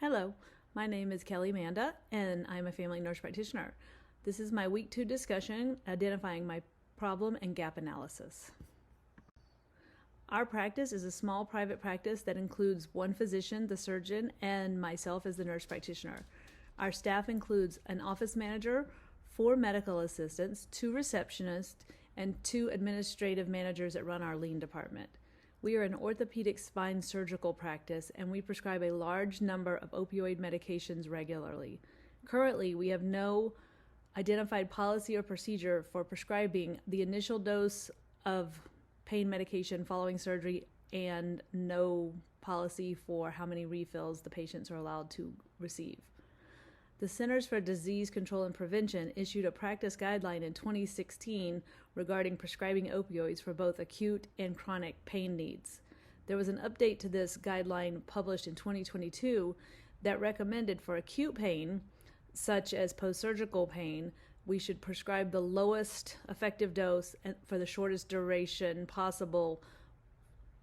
Hello, my name is Kelly Manda, and I'm a family nurse practitioner. This is my week 2 discussion identifying my problem and gap analysis. Our practice is a small private practice that includes one physician, the surgeon, and myself as the nurse practitioner. Our staff includes an office manager, 4 medical assistants, 2 receptionists, and 2 administrative managers that run our lean department. We are an orthopedic spine surgical practice, and we prescribe a large number of opioid medications regularly. Currently, we have no identified policy or procedure for prescribing the initial dose of pain medication following surgery, and no policy for how many refills the patients are allowed to receive. The Centers for Disease Control and Prevention issued a practice guideline in 2016 regarding prescribing opioids for both acute and chronic pain needs. There was an update to this guideline published in 2022 that recommended for acute pain, such as post-surgical pain, we should prescribe the lowest effective dose for the shortest duration possible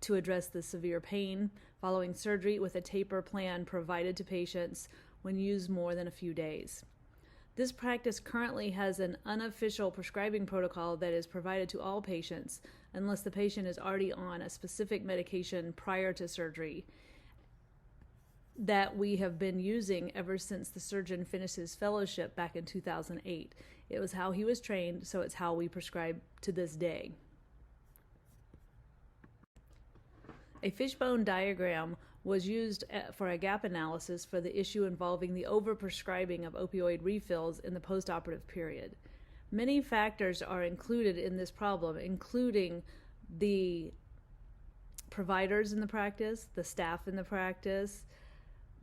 to address the severe pain following surgery, with a taper plan provided to patients when used more than a few days. This practice currently has an unofficial prescribing protocol that is provided to all patients unless the patient is already on a specific medication prior to surgery that we have been using ever since the surgeon finished his fellowship back in 2008. It was how he was trained, so it's how we prescribe to this day. A fishbone diagram was used for a gap analysis for the issue involving the overprescribing of opioid refills in the postoperative period. Many factors are included in this problem, including the providers in the practice, the staff in the practice,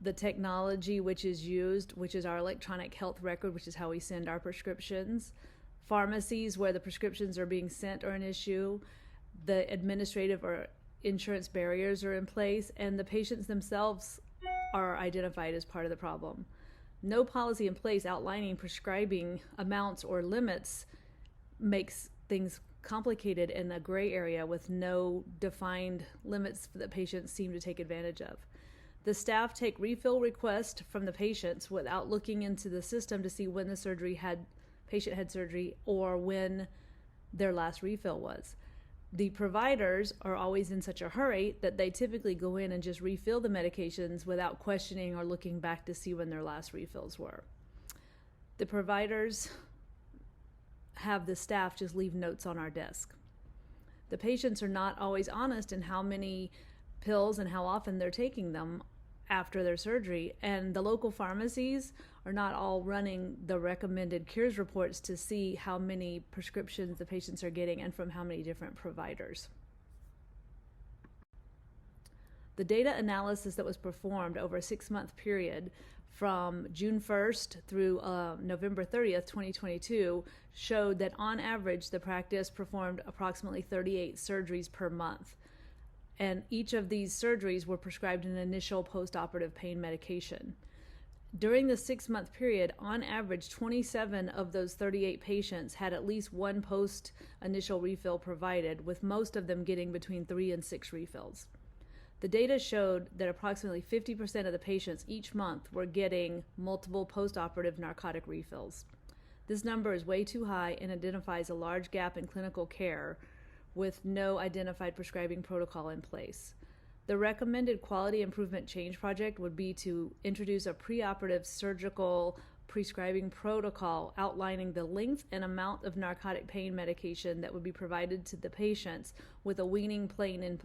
the technology which is used, which is our electronic health record, which is how we send our prescriptions, pharmacies where the prescriptions are being sent are an issue, the administrative or insurance barriers are in place, and the patients themselves are identified as part of the problem. No policy in place outlining prescribing amounts or limits makes things complicated in a gray area with no defined limits that patients seem to take advantage of. The staff take refill requests from the patients without looking into the system to see when the patient had surgery or when their last refill was. The providers are always in such a hurry that they typically go in and just refill the medications without questioning or looking back to see when their last refills were. The providers have the staff just leave notes on our desk. The patients are not always honest in how many pills and how often they're taking them after their surgery, and the local pharmacies are not all running the recommended cures reports to see how many prescriptions the patients are getting and from how many different providers. The data analysis that was performed over a 6-month period from June 1st through November 30th, 2022 showed that on average the practice performed approximately 38 surgeries per month. And each of these surgeries were prescribed an initial post-operative pain medication. During the 6-month period, on average, 27 of those 38 patients had at least one post-initial refill provided, with most of them getting between 3 and 6 refills. The data showed that approximately 50% of the patients each month were getting multiple post-operative narcotic refills. This number is way too high and identifies a large gap in clinical care with no identified prescribing protocol in place. The recommended quality improvement change project would be to introduce a preoperative surgical prescribing protocol outlining the length and amount of narcotic pain medication that would be provided to the patients, with a weaning plan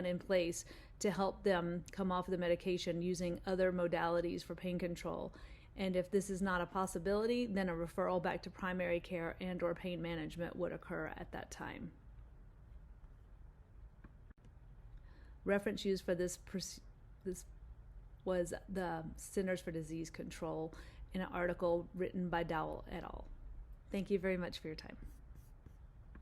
in place to help them come off the medication using other modalities for pain control. And if this is not a possibility, then a referral back to primary care and or pain management would occur at that time. Reference used for this was the Centers for Disease Control in an article written by Dowell et al. Thank you very much for your time.